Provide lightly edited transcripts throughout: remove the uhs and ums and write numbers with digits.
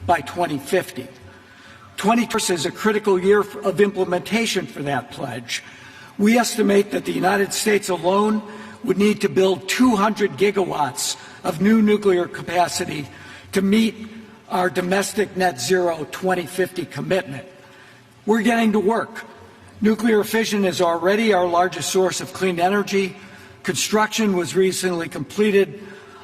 by 2050. 2020 is a critical year of implementation for that pledge. We estimate that the United States alone would need to build 200 gigawatts of new nuclear capacity to meet our domestic net zero 2050 commitment. We're getting to work. Nuclear fission is already our largest source of clean energy. Construction was recently completed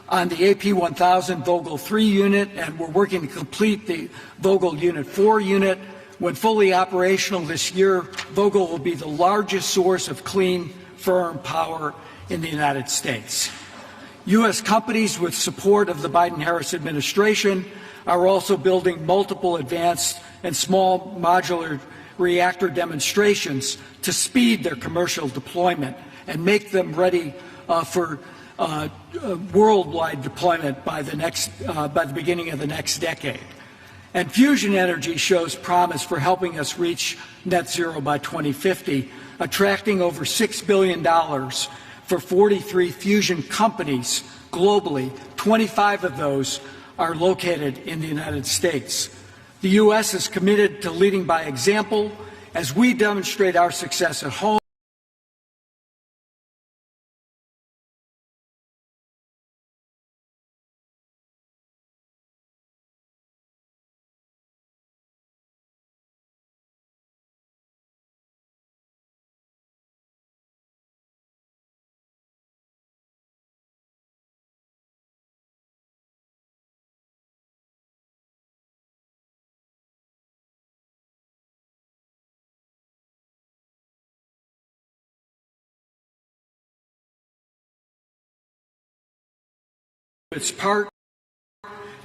on the AP1000 Vogtle 3 unit, and we're working to complete the Vogtle Unit 4 unit. When fully operational this year, Vogtle will be the largest source of clean, firm power in the United States. U.S. companies with support of the Biden-Harris administration are also building multiple advanced and small modular reactor demonstrations to speed their commercial deployment and make them ready for worldwide deployment by the beginning of the next decade. And fusion energy shows promise for helping us reach net zero by 2050, attracting over $6 billion for 43 fusion companies globally. 25 of those are located in the United States. The U.S. is committed to leading by example as we demonstrate our success at home. Its part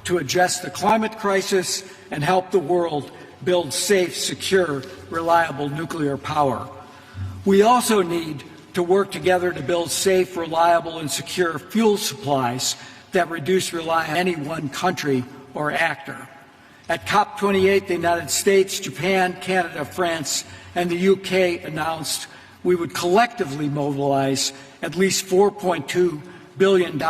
to address the climate crisis and help the world build safe, secure, reliable nuclear power. We also need to work together to build safe, reliable, and secure fuel supplies that reduce reliance on any one country or actor. At COP28, the United States, Japan, Canada, France, and the UK announced we would collectively mobilize at least $4.2 billion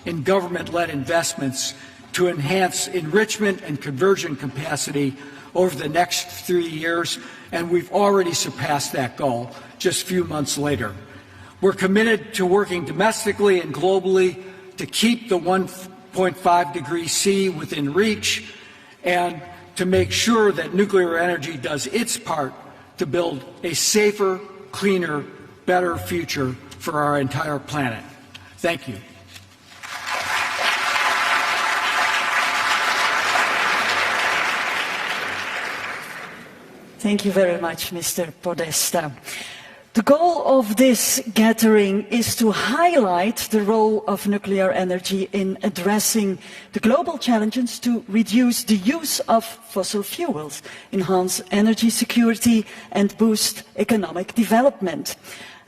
in government-led investments to enhance enrichment and conversion capacity over the next 3 years, and we've already surpassed that goal just a few months later. We're committed to working domestically and globally to keep the 1.5 degrees C within reach and to make sure that nuclear energy does its part to build a safer, cleaner, better future for our entire planet. Thank you. Thank you very much, Mr. Podesta. The goal of this gathering is to highlight the role of nuclear energy in addressing the global challenges to reduce the use of fossil fuels, enhance energy security, and boost economic development.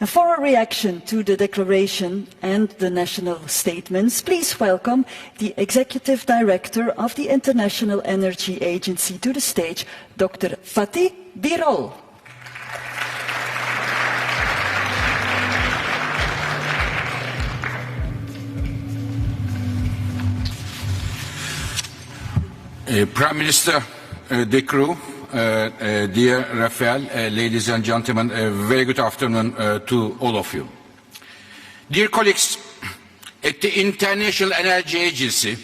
And for a reaction to the declaration and the national statements, please welcome the Executive Director of the International Energy Agency to the stage, Dr. Fatih Birol. Prime Minister De Croo, dear Rafael, ladies and gentlemen, a very good afternoon to all of you. Dear colleagues, at the International Energy Agency,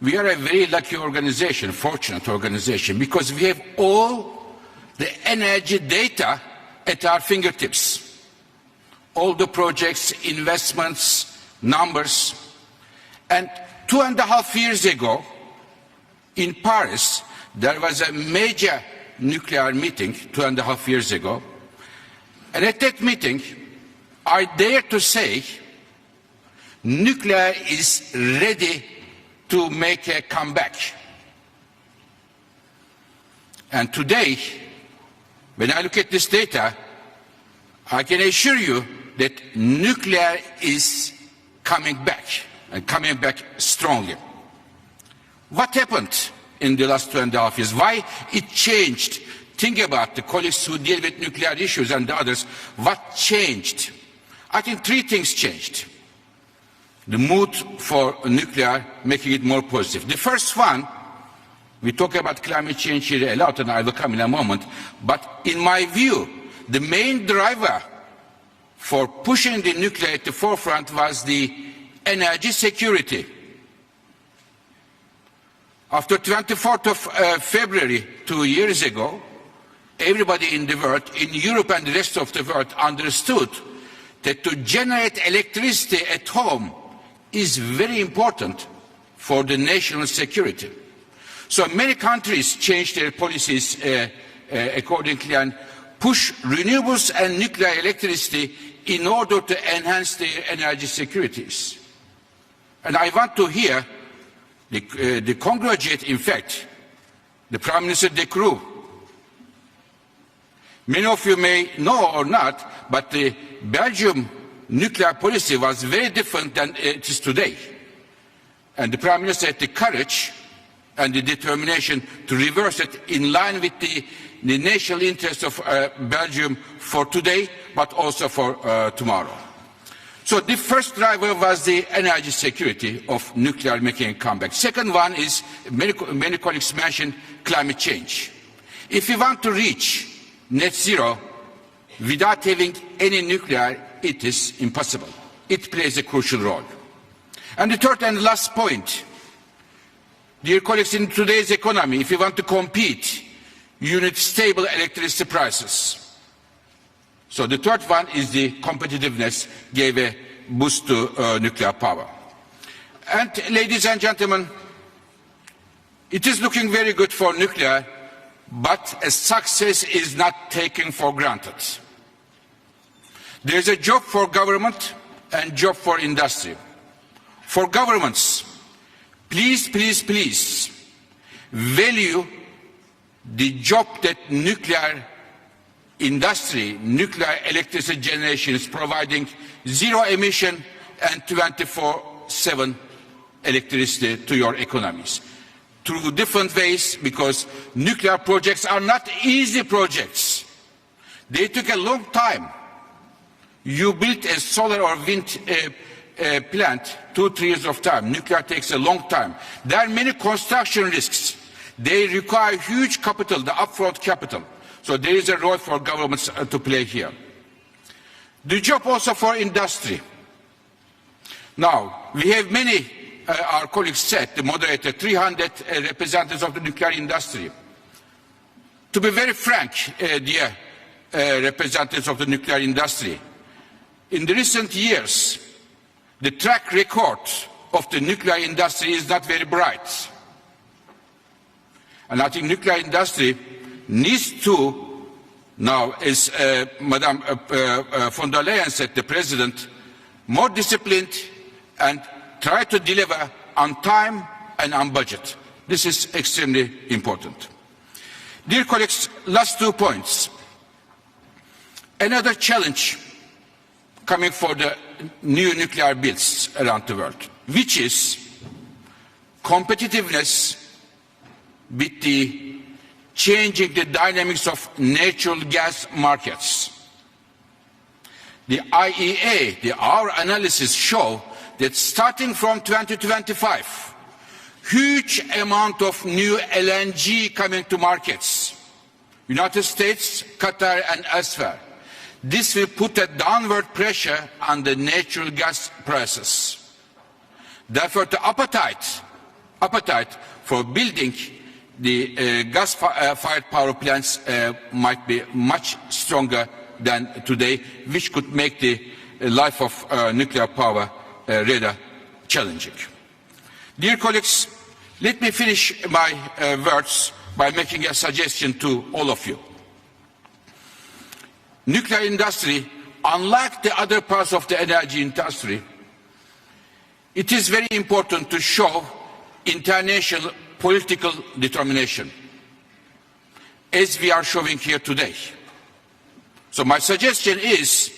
we are a very lucky organization, fortunate organization, because we have all the energy data at our fingertips. All the projects, investments, numbers. And 2.5 years ago, in Paris, there was a major nuclear meeting 2.5 years ago. And at that meeting, I dare to say, nuclear is ready to make a comeback. And today, when I look at this data, I can assure you that nuclear is coming back, and coming back strongly. What happened in the last 2.5 years? Why it changed? Think about the colleagues who deal with nuclear issues and the others. What changed? I think 3 things changed. The mood for nuclear, making it more positive. The first one We talk about climate change here a lot, and I will come in a moment. But in my view, the main driver for pushing the nuclear at the forefront was the energy security. After 24th of February, 2 years ago, everybody in the world, in Europe and the rest of the world, understood that to generate electricity at home is very important for the national security. So many countries changed their policies accordingly and push renewables and nuclear electricity in order to enhance their energy securities. And I want to hear the congratulate, in fact, the Prime Minister De Croo. Many of you may know or not, but the Belgium nuclear policy was very different than it is today. And the Prime Minister had the courage and the determination to reverse it in line with the national interest of Belgium for today, but also for tomorrow. So the first driver was the energy security of nuclear making a comeback. Second one is, many colleagues mentioned, climate change. If we want to reach net zero without having any nuclear, it is impossible. It plays a crucial role. And the third and last point, dear colleagues, in today's economy, if you want to compete, you need stable electricity prices. So the third one is the competitiveness gave a boost to nuclear power. And ladies and gentlemen, it is looking very good for nuclear, but a success is not taken for granted. There is a job for government and job for industry. For governments, please, please, please value the job that nuclear industry, nuclear electricity generation is providing, zero emission and 24/7 electricity to your economies. Through different ways, because nuclear projects are not easy projects. They took a long time. You built a solar or wind plant, 2-3 years of time. Nuclear takes a long time. There are many construction risks. They require huge capital, the upfront capital. So there is a role for governments to play here. The job also for industry. Now, we have many, our colleagues said, the moderator, 300 representatives of the nuclear industry. To be very frank, dear representatives of the nuclear industry, in the recent years, the track record of the nuclear industry is not very bright. And I think nuclear industry needs to, now, as Madame von der Leyen said, the President, more disciplined and try to deliver on time and on budget. This is extremely important. Dear colleagues, last 2 points. Another challenge coming for the new nuclear builds around the world, which is competitiveness with the changing the dynamics of natural gas markets. The IEA, our analysis show that starting from 2025, huge amount of new LNG coming to markets, United States, Qatar and elsewhere. This will put a downward pressure on the natural gas prices. Therefore, the appetite for building the gas-fired power plants might be much stronger than today, which could make the life of nuclear power rather challenging. Dear colleagues, let me finish my words by making a suggestion to all of you. Nuclear industry, unlike the other parts of the energy industry, it is very important to show international political determination, as we are showing here today. So my suggestion is,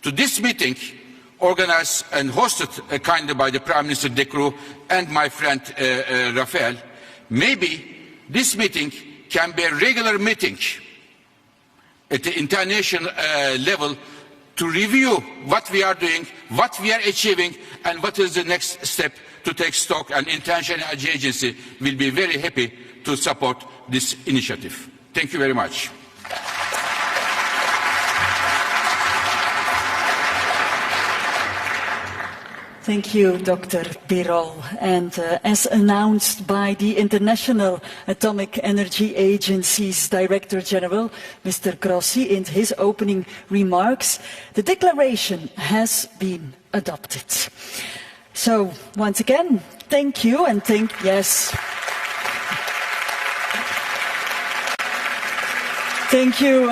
to this meeting, organized and hosted kindly by the Prime Minister De Croo and my friend Rafael, maybe this meeting can be a regular meeting at the international level to review what we are doing, what we are achieving, and what is the next step to take stock, and International Energy Agency will be very happy to support this initiative. Thank you very much. Thank you, Dr. Birol. And as announced by the International Atomic Energy Agency's Director General, Mr. Grossi, in his opening remarks, the declaration has been adopted. So, once again, thank you and yes. Thank you,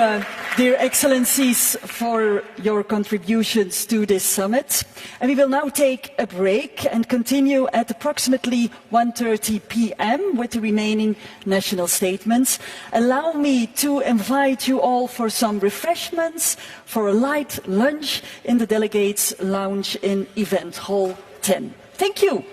dear Excellencies, for your contributions to this summit. And we will now take a break and continue at approximately 1:30 p.m. with the remaining national statements. Allow me to invite you all for some refreshments, for a light lunch in the Delegates' Lounge in Event Hall 10. Thank you.